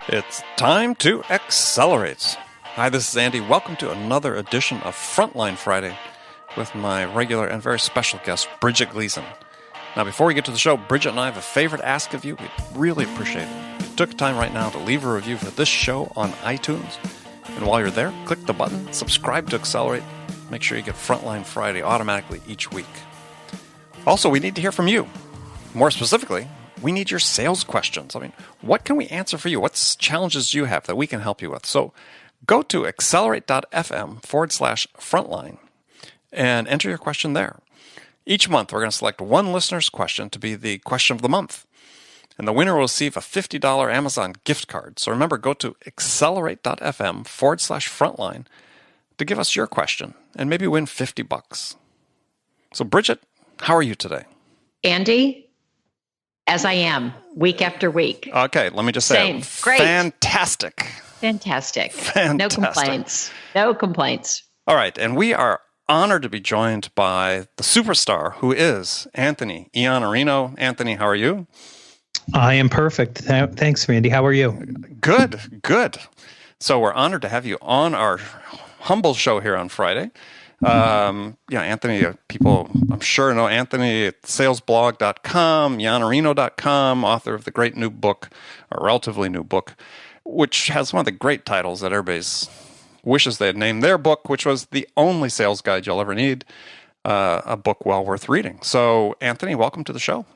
It's time to accelerate. Hi, this is Andy. Welcome to another edition of Frontline Friday with my regular and very special guest, Bridget Gleason. Now, before we get to the show, Bridget and I have a favor to ask of you. We'd really appreciate it. If you took time right now to leave a review for this show on iTunes. And while you're there, click the button, subscribe to Accelerate. Make sure you get Frontline Friday automatically each week. Also, we need to hear from you. More specifically, we need your sales questions. I mean, what can we answer for you? What challenges do you have that we can help you with? So go to accelerate.fm/frontline and enter your question there. Each month, we're going to select one listener's question to be the question of the month. And the winner will receive a $50 Amazon gift card. So remember, go to accelerate.fm/frontline to give us your question and maybe win $50. So Bridget, how are you today? Andy, as I am, week after week. Okay, let me just say, Great. Fantastic. Fantastic. Fantastic. No complaints. No complaints. All right, and we are honored to be joined by the superstar who is Anthony Iannarino. Anthony, how are you? I am perfect. Thanks, Randy. How are you? Good. So we're honored to have you on our humble show here on Friday. Anthony, people I'm sure know Anthony at salesblog.com, Iannarino.com, author of the great new book, or relatively new book, which has one of the great titles that everybody wishes they had named their book, which was The Only Sales Guide You'll Ever Need, a book well worth reading. So, Anthony, welcome to the show.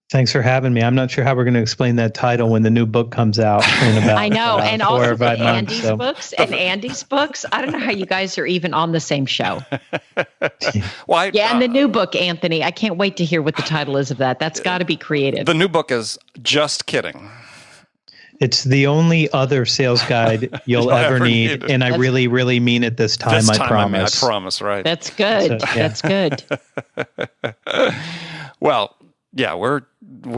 Thanks for having me. I'm not sure how we're going to explain that title when the new book comes out in about I know, and 4 also or 5 months. Andy's books. I don't know how you guys are even on the same show. Well, and the new book, Anthony. I can't wait to hear what the title is of that. That's got to be creative. The new book is Just Kidding. It's the only other sales guide you'll ever need, and I really, really mean it this time. I promise. I promise, right? That's good. So, yeah. That's good. Well, yeah, we're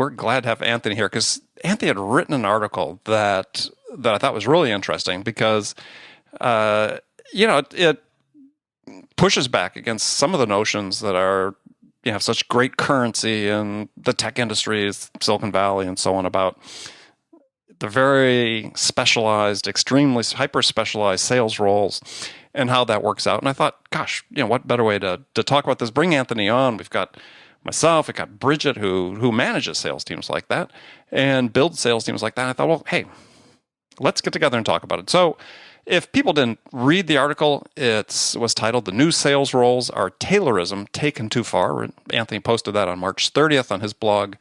glad to have Anthony here because Anthony had written an article that I thought was really interesting because it pushes back against some of the notions that are have such great currency in the tech industry, Silicon Valley, and so on about the very specialized, extremely hyper-specialized sales roles and how that works out. And I thought, gosh, what better way to talk about this? Bring Anthony on. We've got myself, we've got Bridget who manages sales teams like that and builds sales teams like that. And I thought, well, hey, let's get together and talk about it. So if people didn't read the article, it was titled The New Sales Roles Are Taylorism Taken Too Far. Anthony posted that on March 30th on his blog.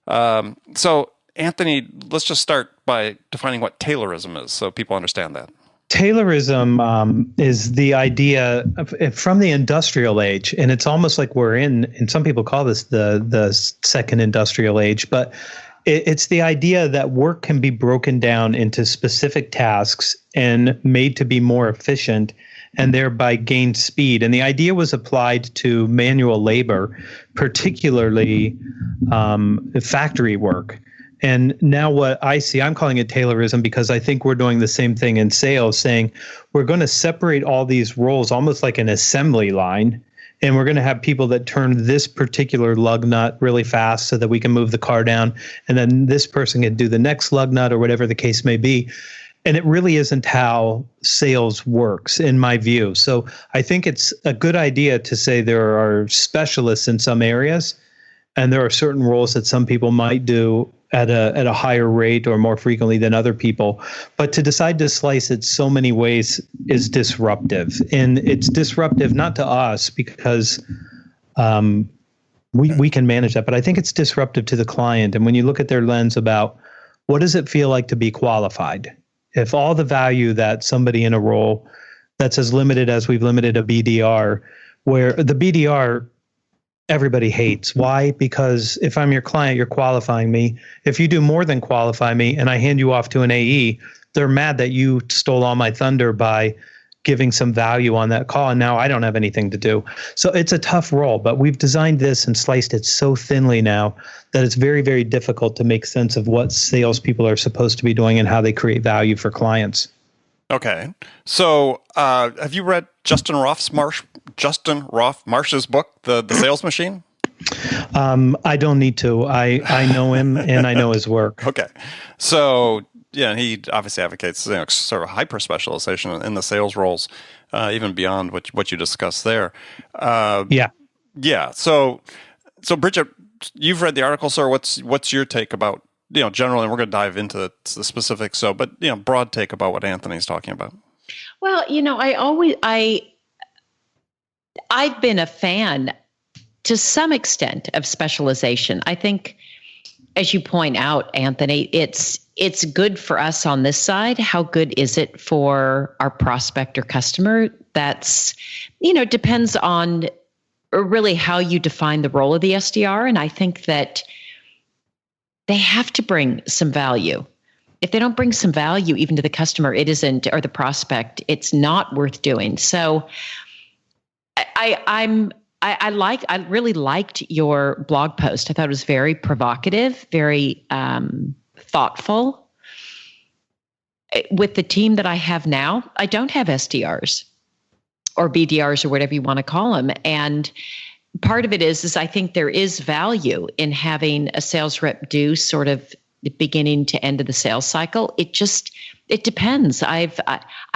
So Anthony, let's just start by defining what Taylorism is so people understand that. Taylorism is the idea from the industrial age, and it's almost like we're in, and some people call this the second industrial age, but it's the idea that work can be broken down into specific tasks and made to be more efficient and thereby gain speed. And the idea was applied to manual labor, particularly factory work. And now what I see, I'm calling it Taylorism because I think we're doing the same thing in sales, saying we're going to separate all these roles almost like an assembly line. And we're going to have people that turn this particular lug nut really fast so that we can move the car down. And then this person can do the next lug nut or whatever the case may be. And it really isn't how sales works, in my view. So I think it's a good idea to say there are specialists in some areas, and there are certain roles that some people might do at a higher rate or more frequently than other people. But to decide to slice it so many ways is disruptive. And it's disruptive not to us because we can manage that, but I think it's disruptive to the client. And when you look at their lens about what does it feel like to be qualified? If all the value that somebody in a role that's as limited as we've limited a BDR, where the BDR everybody hates. Why? Because if I'm your client, you're qualifying me. If you do more than qualify me and I hand you off to an AE, they're mad that you stole all my thunder by giving some value on that call, and now I don't have anything to do. So it's a tough role, but we've designed this and sliced it so thinly now that it's very, very difficult to make sense of what salespeople are supposed to be doing and how they create value for clients. Okay. So have you read Justin Roth Marsh's book, The Sales Machine? I don't need to. I know him and I know his work. Okay. So yeah, and he obviously advocates sort of hyper specialization in the sales roles, even beyond what you discussed there. Yeah. Yeah. So Bridget, you've read the article, sir. What's your take about generally? And we're going to dive into the specifics. So, but broad take about what Anthony's talking about. Well, I've been a fan to some extent of specialization. I think, as you point out, Anthony, it's good for us on this side. How good is it for our prospect or customer? That's, depends on really how you define the role of the SDR. And I think that they have to bring some value. If they don't bring some value even to the customer, it isn't, or the prospect, it's not worth doing. So I really liked your blog post. I thought it was very provocative, very thoughtful. With the team that I have now, I don't have SDRs or BDRs or whatever you want to call them. And part of it is I think there is value in having a sales rep do sort of the beginning to end of the sales cycle. It depends. I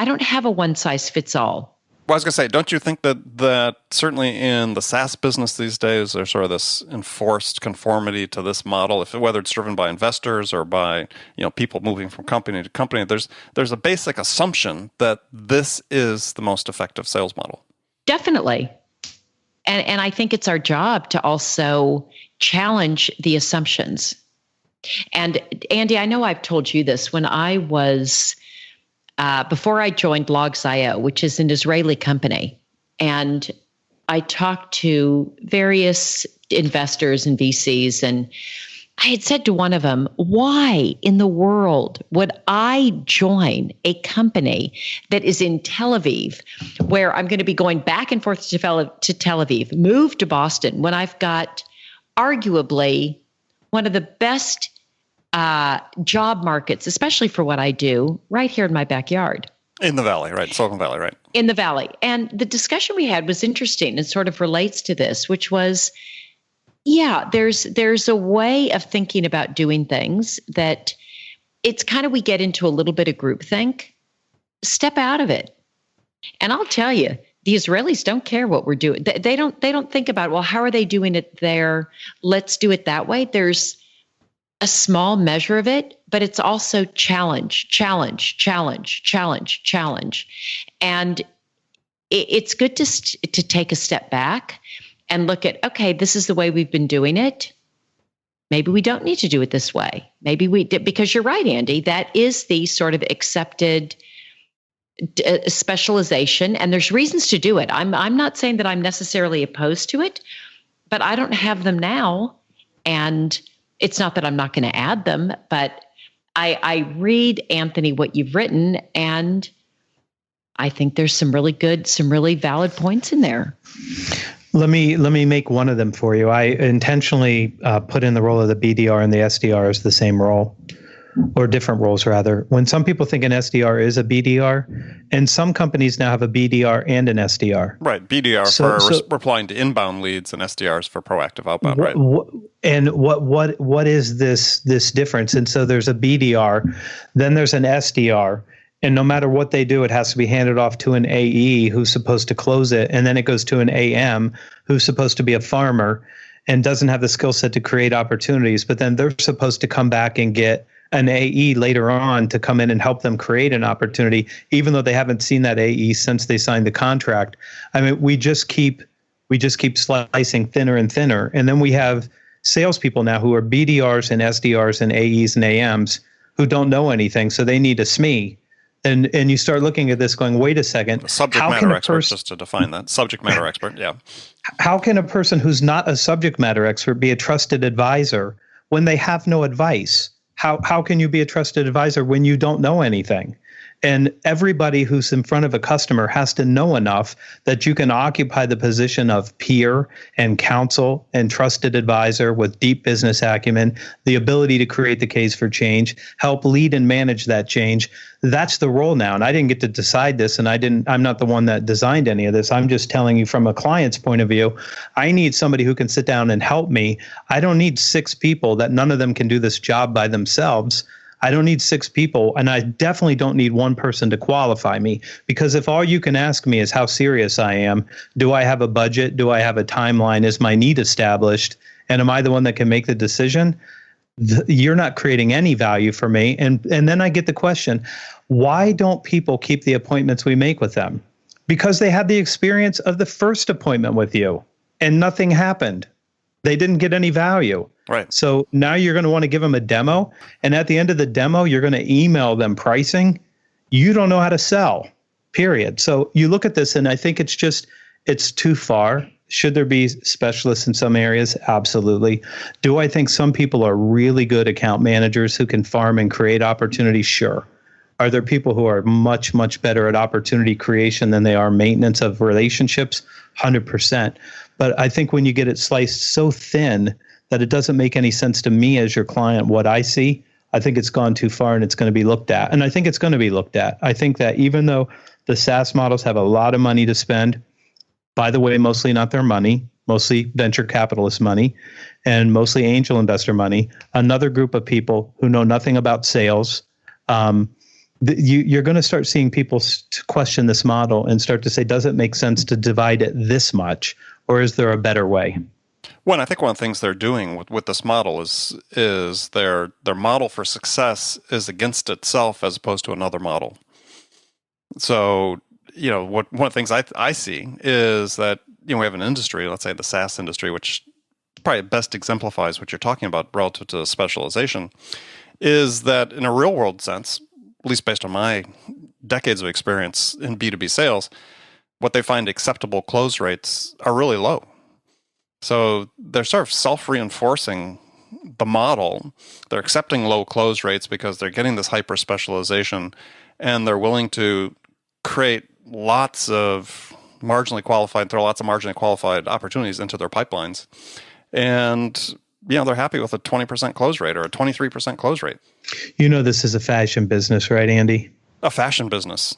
don't have a one size fits all. Well, I was going to say, don't you think that certainly in the SaaS business these days, there's sort of this enforced conformity to this model, whether it's driven by investors or by people moving from company to company, there's a basic assumption that this is the most effective sales model. Definitely. And I think it's our job to also challenge the assumptions. And Andy, I know I've told you this when I was before I joined Logs.io, which is an Israeli company, and I talked to various investors and VCs, and I had said to one of them, why in the world would I join a company that is in Tel Aviv, where I'm going to be going back and forth to Tel Aviv, move to Boston, when I've got arguably one of the best job markets, especially for what I do, right here in my backyard. In the Valley, right? Silicon Valley, right? In the Valley. And the discussion we had was interesting and sort of relates to this, which was, yeah, there's a way of thinking about doing things that it's kind of, we get into a little bit of groupthink. Step out of it. And I'll tell you, the Israelis don't care what we're doing. They don't think about, well, how are they doing it there? Let's do it that way. There's a small measure of it, but it's also challenge. And it's good to take a step back and look at, okay, this is the way we've been doing it. Maybe we don't need to do it this way. Maybe we did, because you're right, Andy, that is the sort of accepted specialization, and there's reasons to do it. I'm not saying that I'm necessarily opposed to it, but I don't have them now. And it's not that I'm not going to add them, but I read, Anthony, what you've written, and I think there's some really valid points in there. Let me make one of them for you. I intentionally put in the role of the BDR and the SDR as the same role, or different roles rather. When some people think an SDR is a BDR, and some companies now have a BDR and an SDR. Right, BDR for replying to inbound leads, and SDRs for proactive outbound. Right. And what is this difference? And so there's a BDR, then there's an SDR, and no matter what they do, it has to be handed off to an AE who's supposed to close it, and then it goes to an AM who's supposed to be a farmer and doesn't have the skill set to create opportunities, but then they're supposed to come back and get an AE later on to come in and help them create an opportunity, even though they haven't seen that AE since they signed the contract. I mean, we just keep slicing thinner and thinner. And then we have salespeople now who are BDRs and SDRs and AEs and AMs who don't know anything, so they need a SME. And you start looking at this going, wait a second. Subject matter expert, just to define that. Subject matter expert, yeah. How can a person who's not a subject matter expert be a trusted advisor when they have no advice? How can you be a trusted advisor when you don't know anything? And everybody who's in front of a customer has to know enough that you can occupy the position of peer and counsel and trusted advisor with deep business acumen, the ability to create the case for change, help lead and manage that change. That's the role now. And I didn't get to decide this, and I'm not the one that designed any of this. I'm just telling you from a client's point of view, I need somebody who can sit down and help me. I don't need 6 people that none of them can do this job by themselves. I don't need 6 people, and I definitely don't need one person to qualify me, because if all you can ask me is how serious I am, do I have a budget? Do I have a timeline? Is my need established? And am I the one that can make the decision? You're not creating any value for me. And then I get the question, why don't people keep the appointments we make with them? Because they had the experience of the first appointment with you and nothing happened. They didn't get any value. Right. So now you're going to want to give them a demo. And at the end of the demo, you're going to email them pricing. You don't know how to sell, period. So you look at this and I think it's too far. Should there be specialists in some areas? Absolutely. Do I think some people are really good account managers who can farm and create opportunities? Sure. Are there people who are much, much better at opportunity creation than they are maintenance of relationships? 100%. But I think when you get it sliced so thin that it doesn't make any sense to me as your client, what I see, I think it's gone too far and it's going to be looked at. And I think it's going to be looked at. I think that even though the SaaS models have a lot of money to spend, by the way, mostly not their money, mostly venture capitalist money, and mostly angel investor money, another group of people who know nothing about sales, you're going to start seeing people question this model and start to say, does it make sense to divide it this much, or is there a better way? Well, I think one of the things they're doing with this model is their model for success is against itself as opposed to another model. So, one of the things I see is that, we have an industry, let's say the SaaS industry, which probably best exemplifies what you're talking about relative to specialization, is that in a real world sense, at least based on my decades of experience in B2B sales, what they find acceptable close rates are really low. So they're sort of self-reinforcing the model. They're accepting low close rates because they're getting this hyper specialization, and they're willing to create lots of marginally qualified opportunities into their pipelines. And, they're happy with a 20% close rate or a 23% close rate. This is a fashion business, right, Andy? A fashion business.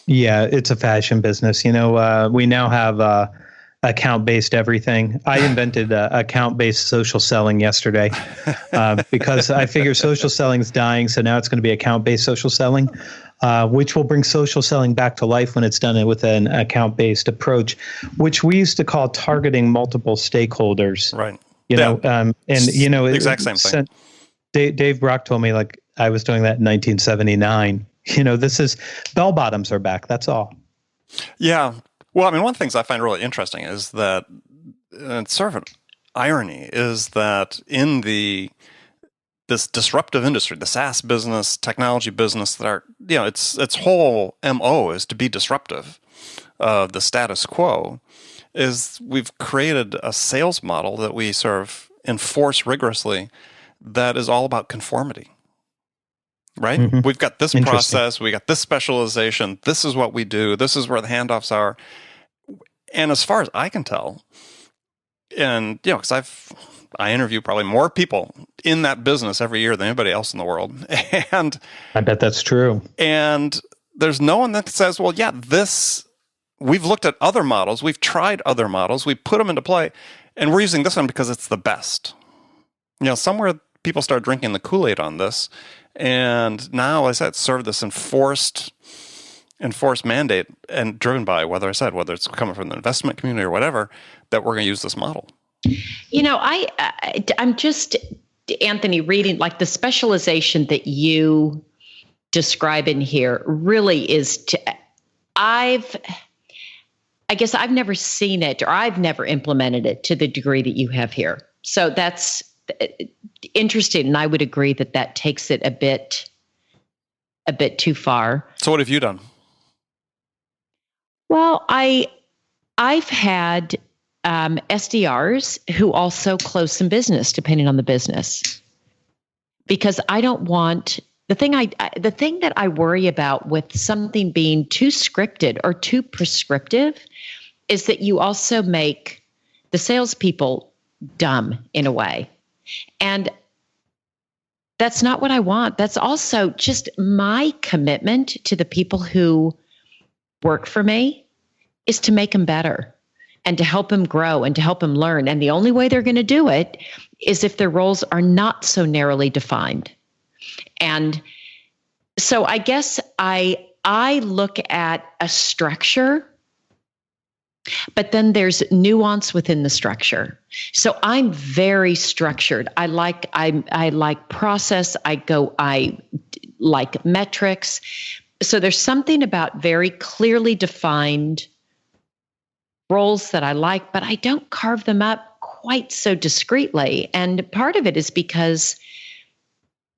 Yeah, it's a fashion business. We now have account-based everything. I invented account-based social selling yesterday because I figure social selling is dying. So now it's going to be account-based social selling, which will bring social selling back to life when it's done with an account-based approach, which we used to call targeting multiple stakeholders. Right. Exact same thing. Dave Brock told me like I was doing that in 1979. This is bell bottoms are back. That's all. Yeah. Well, one of the things I find really interesting is that, and it's sort of an irony, is that in this disruptive industry, the SaaS business, technology business, that are, its whole MO is to be disruptive of the status quo, is we've created a sales model that we sort of enforce rigorously that is all about conformity. Right? Mm-hmm. We've got this process, we got this specialization, this is what we do, this is where the handoffs are. And as far as I can tell, and because I interview probably more people in that business every year than anybody else in the world. And I bet that's true. And there's no one that says, well, yeah, we've looked at other models, we've tried other models, we put them into play, and we're using this one because it's the best. Somewhere people start drinking the Kool-Aid on this. And now, as I said, sort of this enforced mandate, and driven by whether it's coming from the investment community or whatever, that we're going to use this model. I'm just, Anthony, reading like the specialization that you describe in here really is I guess I've never seen it, or I've never implemented it to the degree that you have here. So that's interesting, and I would agree that takes it a bit too far. So what have you done? Well, I've had SDRs who also close some business, depending on the business, because I don't want the thing that I worry about with something being too scripted or too prescriptive is that you also make the salespeople dumb in a way. And that's not what I want. That's also just my commitment to the people who work for me is to make them better and to help them grow and to help them learn. And the only way they're going to do it is if their roles are not so narrowly defined. And so I guess I look at a structure, but then there's nuance within the structure. So I'm very structured. I like process. I like metrics. So there's something about very clearly defined roles that I like, but I don't carve them up quite so discreetly. And part of it is because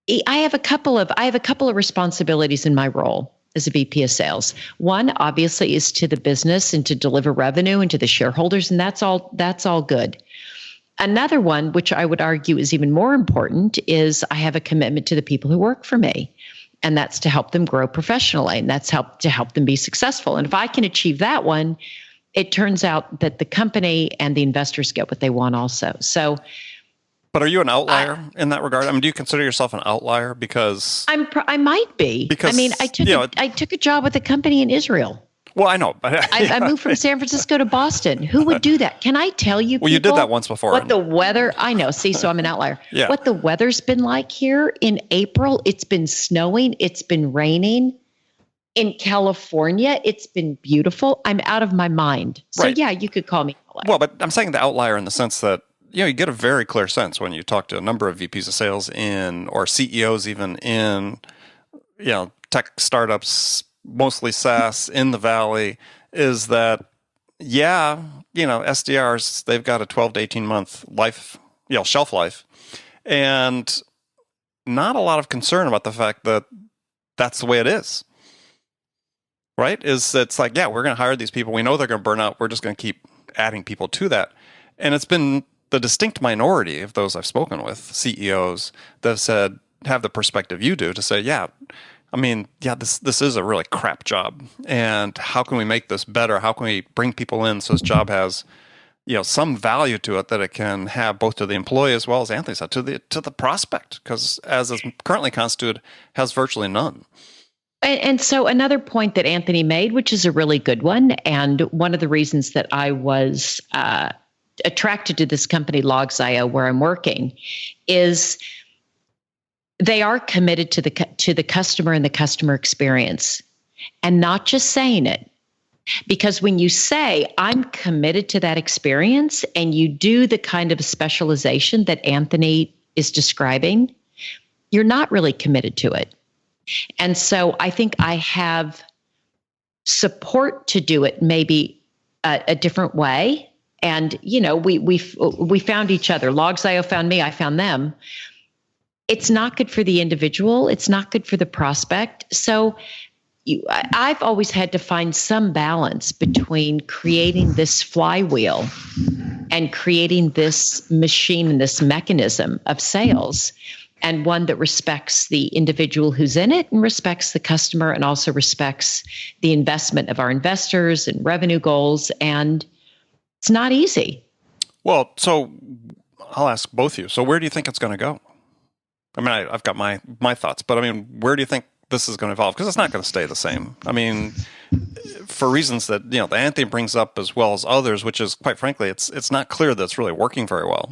I have a couple of responsibilities in my role as a VP of sales. One, obviously, is to the business and to deliver revenue and to the shareholders, and that's all good. Another one, which I would argue is even more important, is I have a commitment to the people who work for me, and that's to help them grow professionally, and that's to help them be successful. And if I can achieve that one, it turns out that the company and the investors get what they want also. So. But are you an outlier in that regard? I mean, do you consider yourself an outlier? Because I might be. Because, I mean, I took a job with a company in Israel. Well, I know. I moved from San Francisco to Boston. Who would do that? Can I tell you? Well, you did that once before. What the weather? I know. See, so I'm an outlier. Yeah. What the weather's been like here in April? It's been snowing. It's been raining. In California, it's been beautiful. I'm out of my mind. So right. Yeah, you could call me an outlier. Well, but I'm saying the outlier in the sense that, you get a very clear sense when you talk to a number of VPs of sales or CEOs even in, tech startups, mostly SaaS in the Valley, is that, SDRs, they've got a 12 to 18 month life, shelf life, and not a lot of concern about the fact that that's the way it is. Right? It's like, we're going to hire these people. We know they're going to burn out. We're just going to keep adding people to that. And it's been the distinct minority of those I've spoken with, CEOs, that have the perspective you do to say, this is a really crap job. And how can we make this better? How can we bring people in so this job has, some value to it that it can have both to the employee as well as Anthony said, to the prospect, because as it's currently constituted, has virtually none. And so another point that Anthony made, which is a really good one, and one of the reasons that I was attracted to this company, Logs.io, where I'm working, is they are committed to the customer and the customer experience, and not just saying it. Because when you say, I'm committed to that experience, and you do the kind of specialization that Anthony is describing, you're not really committed to it. And so I think I have support to do it maybe a different way. And, we found each other. Logs.io found me, I found them. It's not good for the individual. It's not good for the prospect. So I've always had to find some balance between creating this flywheel and creating this machine and this mechanism of sales, and one that respects the individual who's in it and respects the customer and also respects the investment of our investors and revenue goals. And it's not easy. Well, so I'll ask both of you. So where do you think it's going to go? I mean, I've got my thoughts, but I mean, where do you think this is going to evolve? Because it's not going to stay the same. I mean, for reasons that, that Anthony brings up as well as others, which is, quite frankly, it's not clear that it's really working very well.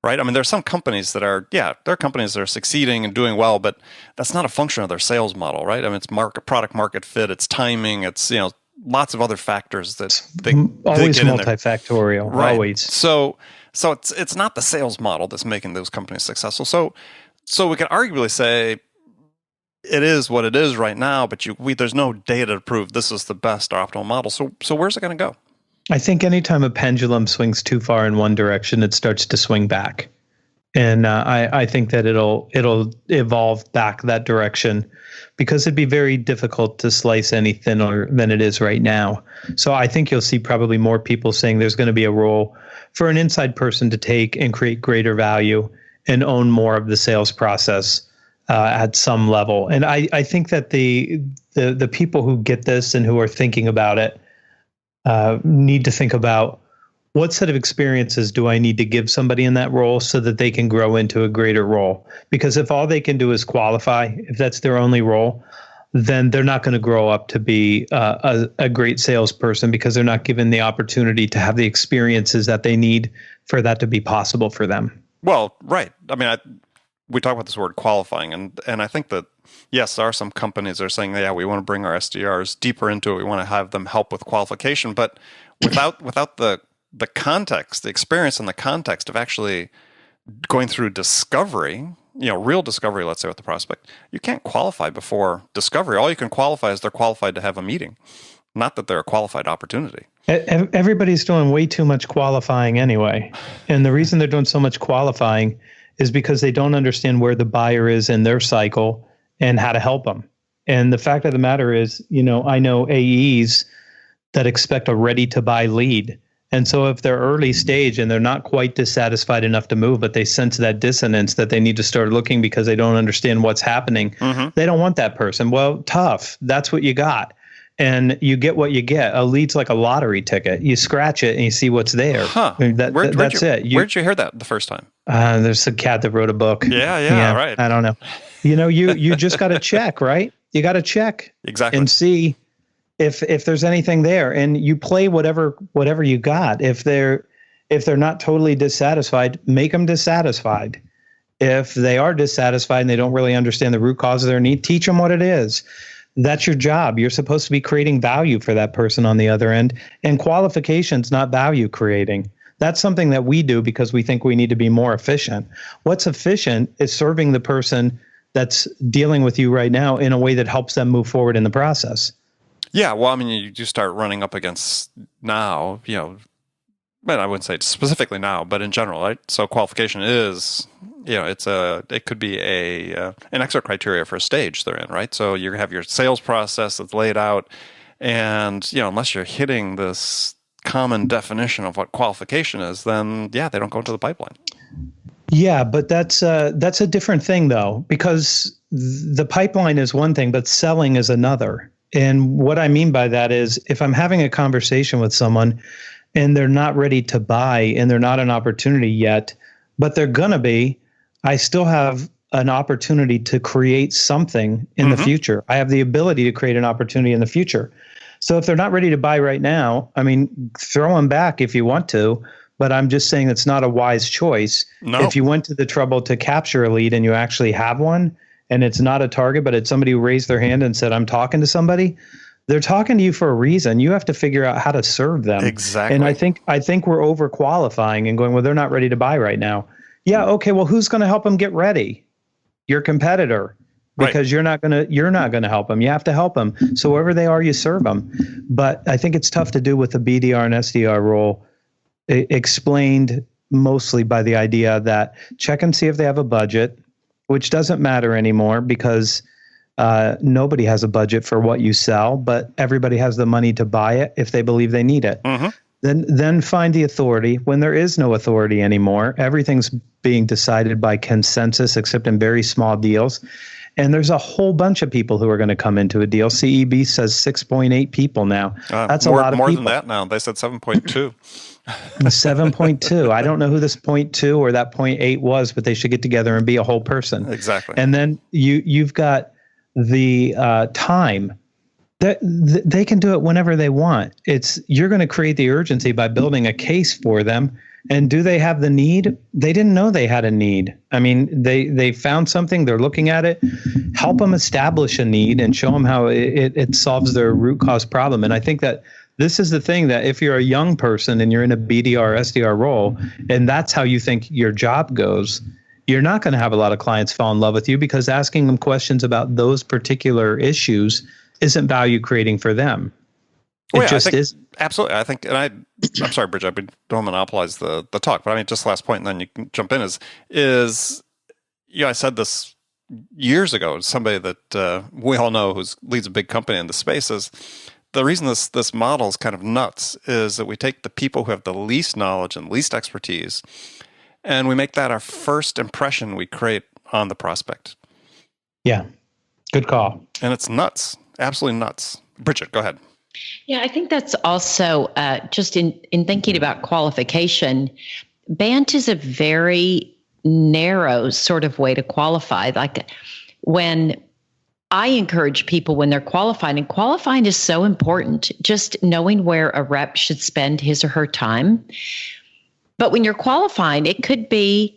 Right? I mean, there are some companies that are succeeding and doing well, but that's not a function of their sales model, right? I mean, it's product market fit, it's timing, it's, lots of other factors that they always get multifactorial, in there. Right. Always. So it's not the sales model that's making those companies successful. So we could arguably say it is what it is right now, but there's no data to prove this is the best or optimal model. So where's it going to go? I think anytime a pendulum swings too far in one direction, it starts to swing back. And I think that it'll evolve back that direction, because it'd be very difficult to slice any thinner than it is right now. So I think you'll see probably more people saying there's going to be a role for an inside person to take and create greater value and own more of the sales process at some level. And I think that the people who get this and who are thinking about it need to think about, what set of experiences do I need to give somebody in that role so that they can grow into a greater role? Because if all they can do is qualify, if that's their only role, then they're not going to grow up to be a great salesperson, because they're not given the opportunity to have the experiences that they need for that to be possible for them. Well, right. I mean, we talk about this word qualifying, and I think that yes, there are some companies that are saying, yeah, we want to bring our SDRs deeper into it. We want to have them help with qualification, but without the context, the experience and the context of actually going through discovery, real discovery, let's say with the prospect, you can't qualify before discovery. All you can qualify is they're qualified to have a meeting, not that they're a qualified opportunity. Everybody's doing way too much qualifying anyway. And the reason they're doing so much qualifying is because they don't understand where the buyer is in their cycle and how to help them. And the fact of the matter is, I know AEs that expect a ready to buy lead. And so if they're early stage and they're not quite dissatisfied enough to move, but they sense that dissonance that they need to start looking because they don't understand what's happening, they don't want that person. Well, tough. That's what you got. And you get what you get. A lead's like a lottery ticket. You scratch it and you see what's there. Huh. I mean, that's it. Where'd you hear that the first time? There's a cat that wrote a book. Yeah, right. I don't know. You just got to check, right? You got to check exactly and see if there's anything there, and you play whatever you got. If they're not totally dissatisfied, make them dissatisfied. If they are dissatisfied and they don't really understand the root cause of their need, teach them what it is. That's your job. You're supposed to be creating value for that person on the other end. And qualification's not value creating. That's something that we do because we think we need to be more efficient. What's efficient is serving the person that's dealing with you right now in a way that helps them move forward in the process. Yeah, well, I mean, you do start running up against now, but I wouldn't say specifically now, but in general, right? So qualification is, it could be an exit criteria for a stage they're in, right? So you have your sales process that's laid out, and unless you're hitting this common definition of what qualification is, then they don't go into the pipeline. Yeah, but that's a different thing though, because the pipeline is one thing, but selling is another. And what I mean by that is if I'm having a conversation with someone and they're not ready to buy and they're not an opportunity yet, but they're going to be, I still have an opportunity to create something in the future. I have the ability to create an opportunity in the future. So if they're not ready to buy right now, I mean, throw them back if you want to, but I'm just saying it's not a wise choice. No. If you went to the trouble to capture a lead and you actually have one, and it's not a target, but it's somebody who raised their hand and said, I'm talking to somebody, they're talking to you for a reason. You have to figure out how to serve them. Exactly. And I think we're overqualifying and going, well, they're not ready to buy right now. Yeah, okay, well, who's going to help them get ready? Your competitor. Because you're not going to help them. You have to help them. So wherever they are, you serve them. But I think it's tough to do with the BDR and SDR role, explained mostly by the idea that check and see if they have a budget, which doesn't matter anymore because nobody has a budget for what you sell, but everybody has the money to buy it if they believe they need it. Then find the authority. When there is no authority anymore, everything's being decided by consensus except in very small deals. And there's a whole bunch of people who are going to come into a deal. CEB says 6.8 people now. That's a lot of people. More than that now. They said 7.2. 7.2. I don't know who this 0.2 or that 0.8 was, but they should get together and be a whole person. Exactly. And then you've got the time. They can do it whenever they want. You're going to create the urgency by building a case for them. And do they have the need? They didn't know they had a need. I mean, they found something. They're looking at it. Help them establish a need and show them how it solves their root cause problem. And I think that this is the thing that if you're a young person and you're in a BDR, SDR role, and that's how you think your job goes, you're not going to have a lot of clients fall in love with you because asking them questions about those particular issues isn't value creating for them. It is. Absolutely. I think, and I'm sorry, Bridget, I don't monopolize the talk, but I mean, just the last point, and then you can jump in is I said this years ago to somebody that we all know who leads a big company in the space is the reason this model is kind of nuts is that we take the people who have the least knowledge and least expertise, and we make that our first impression we create on the prospect. Yeah. Good call. And it's nuts. Absolutely nuts. Bridget, go ahead. Yeah, I think that's also just in thinking about qualification, BANT is a very narrow sort of way to qualify. Like when I encourage people when they're qualifying, and qualifying is so important, just knowing where a rep should spend his or her time. But when you're qualifying, it could be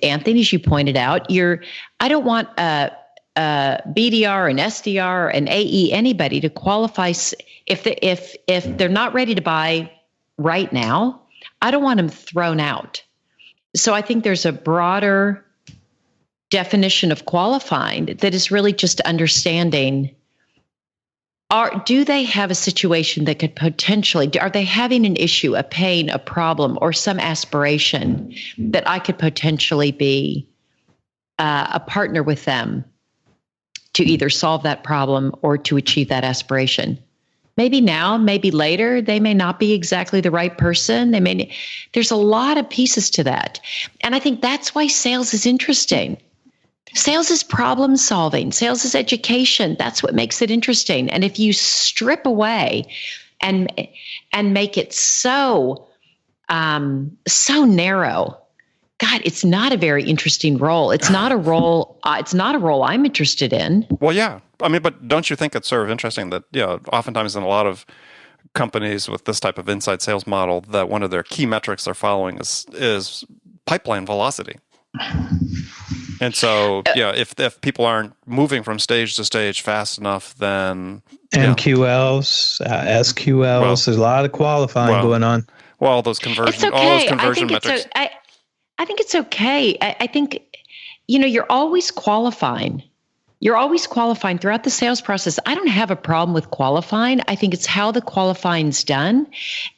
Anthony, as you pointed out, I don't want a BDR, an SDR, an AE, anybody to qualify if they're not ready to buy right now. I don't want them thrown out. So I think there's a broader definition of qualifying that is really just understanding, do they have a situation that could potentially, are they having an issue, a pain, a problem, or some aspiration that I could potentially be a partner with them to either solve that problem or to achieve that aspiration? Maybe now, maybe later, they may not be exactly the right person. There's a lot of pieces to that. And I think that's why sales is interesting. Sales is problem solving. Sales is education. That's what makes it interesting. And if you strip away and make it so narrow, God, it's not a very interesting role. It's not a role. It's not a role I'm interested in. Well, yeah. I mean, but don't you think it's sort of interesting that, oftentimes in a lot of companies with this type of inside sales model, that one of their key metrics they're following is pipeline velocity. And so, if people aren't moving from stage to stage fast enough, then MQLs, SQLs, there's a lot of qualifying going on. Well, all those conversion, it's okay. all those conversion metrics. I think it's okay. I think, you're always qualifying. You're always qualifying throughout the sales process. I don't have a problem with qualifying. I think it's how the qualifying's done,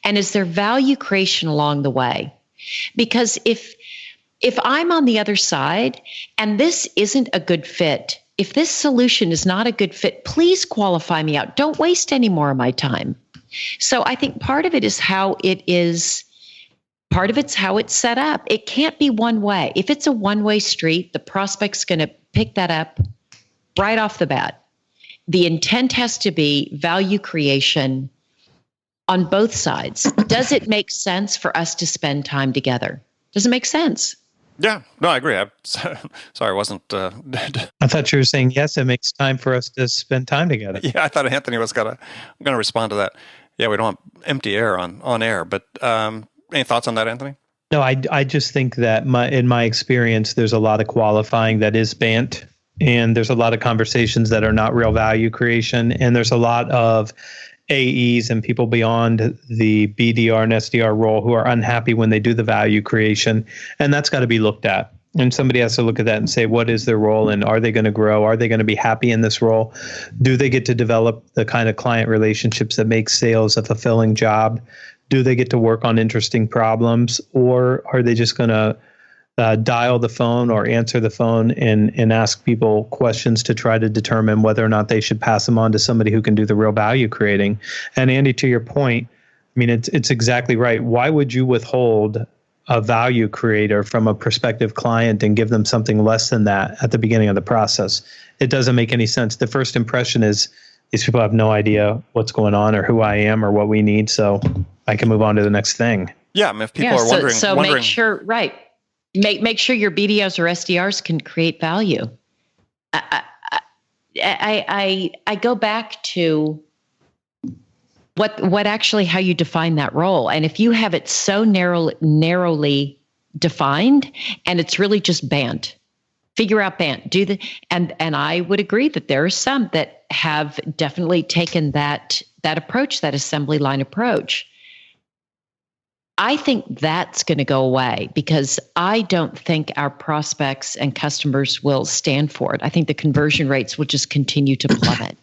and is there value creation along the way? Because if I'm on the other side and this isn't a good fit, if this solution is not a good fit, please qualify me out. Don't waste any more of my time. So I think part of it is how it is. Part of it's how it's set up. It can't be one way. If it's a one-way street, the prospect's going to pick that up right off the bat. The intent has to be value creation on both sides. Does it make sense for us to spend time together? Does it make sense? Yeah, no, I agree. Sorry, I wasn't. I thought you were saying yes. It makes time for us to spend time together. Yeah, I thought Anthony was going to respond to that. Yeah, we don't want empty air on air. But any thoughts on that, Anthony? No, I just think that in my experience, there's a lot of qualifying that is BANT, and there's a lot of conversations that are not real value creation, and there's a lot of AEs and people beyond the BDR and SDR role who are unhappy when they do the value creation, and that's got to be looked at. And somebody has to look at that and say, what is their role, and are they going to grow? Are they going to be happy in this role? Do they get to develop the kind of client relationships that make sales a fulfilling job? Do they get to work on interesting problems, or are they just going to dial the phone or answer the phone and ask people questions to try to determine whether or not they should pass them on to somebody who can do the real value creating? And Andy, to your point, I mean, it's exactly right. Why would you withhold a value creator from a prospective client and give them something less than that at the beginning of the process? It doesn't make any sense. The first impression is these people have no idea what's going on or who I am or what we need, so I can move on to the next thing. Yeah, I mean, if people are wondering. So make sure, right. Make sure your BDOs or SDRs can create value. I go back to what actually how you define that role, and if you have it so narrowly defined, and it's really just BANT, figure out BANT. And I would agree that there are some that have definitely taken that approach, that assembly line approach. I think that's going to go away because I don't think our prospects and customers will stand for it. I think the conversion rates will just continue to plummet.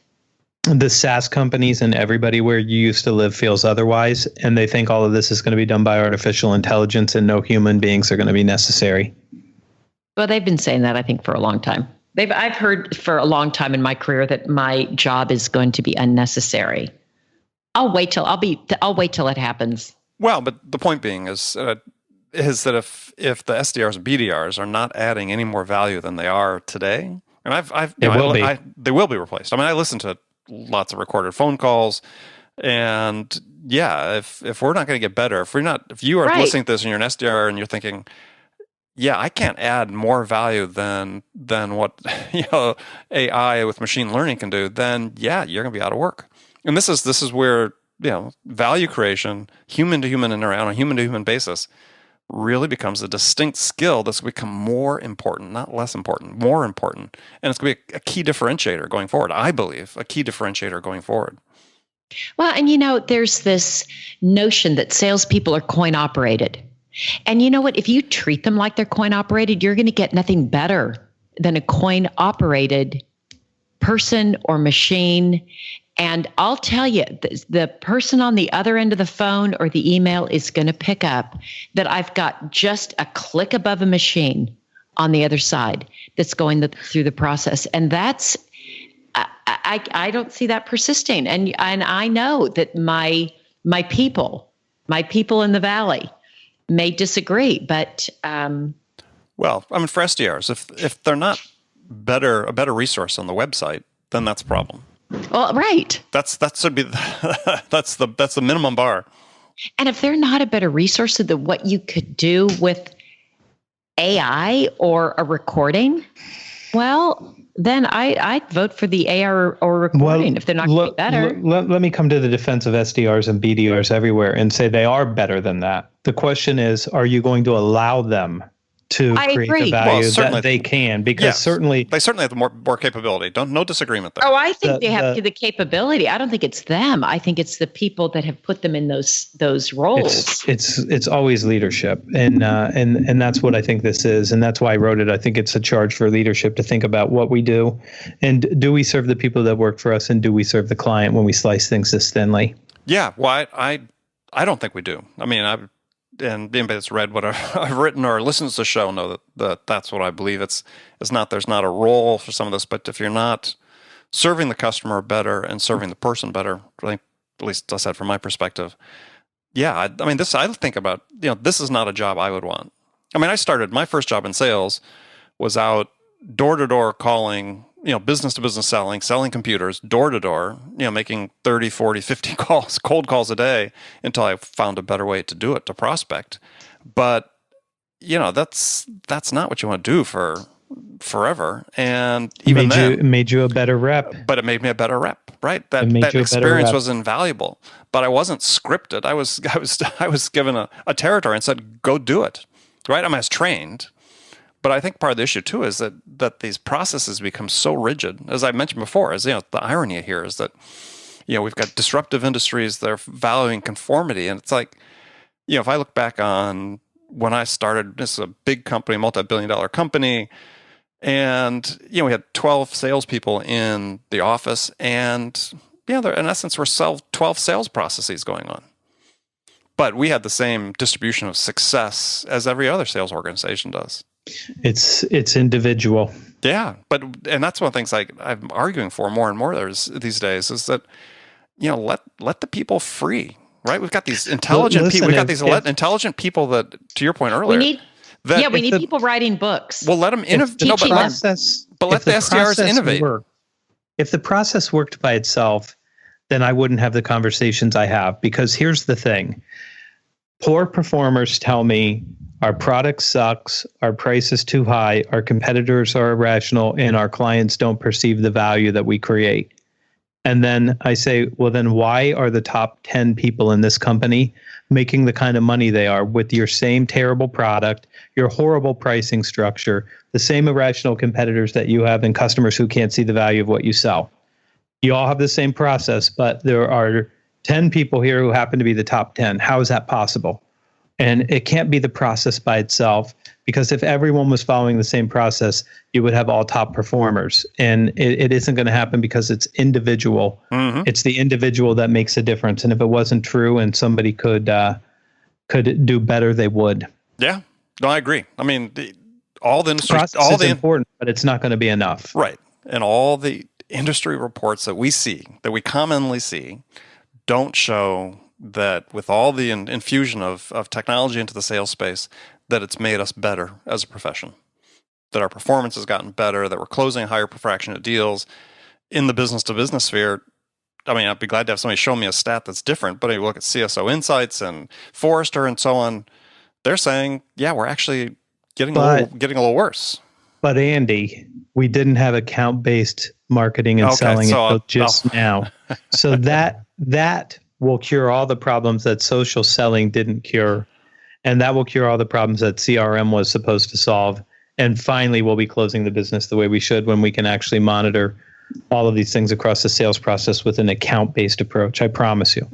The SaaS companies and everybody where you used to live feels otherwise, and they think all of this is going to be done by artificial intelligence and no human beings are going to be necessary. Well, they've been saying that, I think, for a long time. I've heard for a long time in my career that my job is going to be unnecessary. I'll wait till it happens. Well, but the point being is that if the SDRs and BDRs are not adding any more value than they are today, and they will be replaced. I mean, I listen to lots of recorded phone calls, and yeah, if we're not going to get better, if you are listening to this and you're an SDR and you're thinking, yeah, I can't add more value than what AI with machine learning can do, then yeah, you're going to be out of work. And this is where value creation, human to human and on a human to human basis, really becomes a distinct skill that's become more important, not less important, more important. And it's going to be a key differentiator going forward, I believe, a key differentiator going forward. Well, and there's this notion that salespeople are coin operated. And you know what? If you treat them like they're coin operated, you're going to get nothing better than a coin operated person or machine. And I'll tell you, the person on the other end of the phone or the email is going to pick up that I've got just a click above a machine on the other side that's going through the process. And that's, I don't see that persisting. And I know that my people in the Valley may disagree, but well, I mean, for SDRs, if they're not a better resource on the website, then that's a problem. Well, right. That should be that's the minimum bar. And if they're not a better resource than what you could do with AI or a recording, well, then I'd vote for the AI or recording if they're not going to be better. Let me come to the defense of SDRs and BDRs everywhere and say they are better than that. The question is, are you going to allow them to create the value that they can? Because certainly they have more capability. No disagreement there. Oh, I think they have the capability. I don't think it's them. I think it's the people that have put them in those roles. It's always leadership, and that's what I think this is, and that's why I wrote it. I think it's a charge for leadership to think about what we do, and do we serve the people that work for us, and do we serve the client when we slice things this thinly? Yeah, well, I don't think we do. I mean, and anybody that's read what I've written or listens to the show know that's what I believe. It's not, there's not a role for some of this, but if you're not serving the customer better and serving the person better, I think, at least I said from my perspective, I mean, I think about, this is not a job I would want. I mean, I started, my first job in sales was out door to door calling, business to business selling computers door to door, making 30, 40, 50 cold calls a day until I found a better way to do it, to prospect. But, that's not what you want to do for forever. And even it made you a better rep. But it made me a better rep, right? That experience was invaluable, but I wasn't scripted. I was given a territory and said, go do it, right? I was trained. But I think part of the issue too is that these processes become so rigid. As I mentioned before, the irony here is that we've got disruptive industries that are valuing conformity, and it's like, if I look back on when I started, this is a big company, multi-billion-dollar company, and we had 12 salespeople in the office, and there in essence were 12 sales processes going on. But we had the same distribution of success as every other sales organization does. It's individual. Yeah, and that's one of the things I'm arguing for more and more these days is that let the people free, right? We've got these intelligent people. We've got these intelligent people that, to your point earlier, we need people writing books. Well, let them innovate. But let the SDRs innovate. If the process worked by itself, then I wouldn't have the conversations I have. Because here's the thing: poor performers tell me, our product sucks, our price is too high, our competitors are irrational, and our clients don't perceive the value that we create. And then I say, well, then why are the top 10 people in this company making the kind of money they are with your same terrible product, your horrible pricing structure, the same irrational competitors that you have, and customers who can't see the value of what you sell? You all have the same process, but there are 10 people here who happen to be the top 10. How is that possible? And it can't be the process by itself, because if everyone was following the same process, you would have all top performers. And it isn't going to happen because it's individual. Mm-hmm. It's the individual that makes a difference. And if it wasn't true and somebody could do better, they would. Yeah, no, I agree. I mean, all the industry, process is important, but it's not going to be enough. Right. And all the industry reports that we commonly see, don't show that with all the infusion of technology into the sales space, that it's made us better as a profession, that our performance has gotten better, that we're closing a higher fraction of deals in the business-to-business sphere. I mean, I'd be glad to have somebody show me a stat that's different, but if you look at CSO Insights and Forrester and so on, they're saying, we're actually getting a little worse. But Andy, we didn't have account-based marketing and selling until just now. So that will cure all the problems that social selling didn't cure. And that will cure all the problems that CRM was supposed to solve. And finally, we'll be closing the business the way we should when we can actually monitor all of these things across the sales process with an account-based approach. I promise you.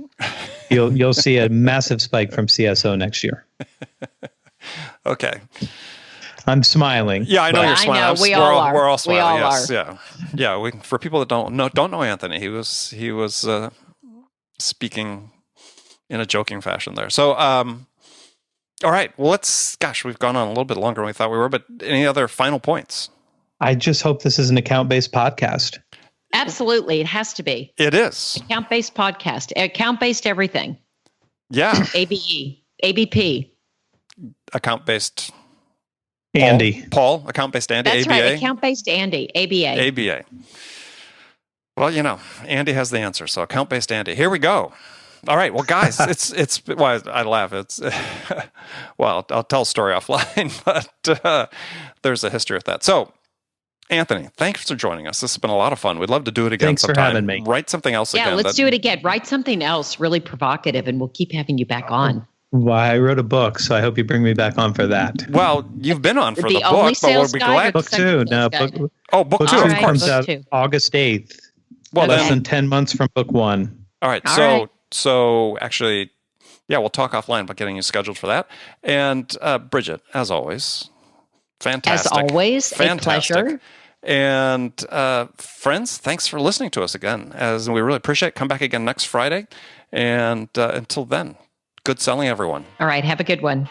You'll see a massive spike from CSO next year. Okay. I'm smiling. Yeah, I know you're smiling. I know, we all are. We're all smiling. We all yes, are. Yeah. For people that don't know Anthony, he was speaking in a joking fashion there. So, all right. Well, we've gone on a little bit longer than we thought we were. But any other final points? I just hope this is an account-based podcast. Absolutely, it has to be. It is Account-based podcast, account-based everything. Yeah. ABE, ABP. Account-based. Andy. Paul, account-based Andy. That's ABA. right, account-based Andy, ABA. ABA. Well, Andy has the answer. So account-based Andy. Here we go. All right. Well, guys, it's well, I laugh. It's well, I'll tell a story offline, but there's a history with that. So, Anthony, thanks for joining us. This has been a lot of fun. We'd love to do it again Thanks sometime. for having me. Write something else again. Yeah, let's do it again. Write something else really provocative, and we'll keep having you back on. Well, I wrote a book, so I hope you bring me back on for that. Well, you've been on for the book, only but we'll sales be guide glad. or Book two. No, book Book book two, two of right, comes course. out Book two. August 8th. Well, Less then, than 10 months from book one. all right. All So actually, yeah, we'll talk offline about getting you scheduled for that. And Bridget, as always, fantastic. As always, Fantastic. a pleasure. And friends, thanks for listening to us again. As we really appreciate it. Come back again next Friday. And until then, good selling, everyone. All right, have a good one.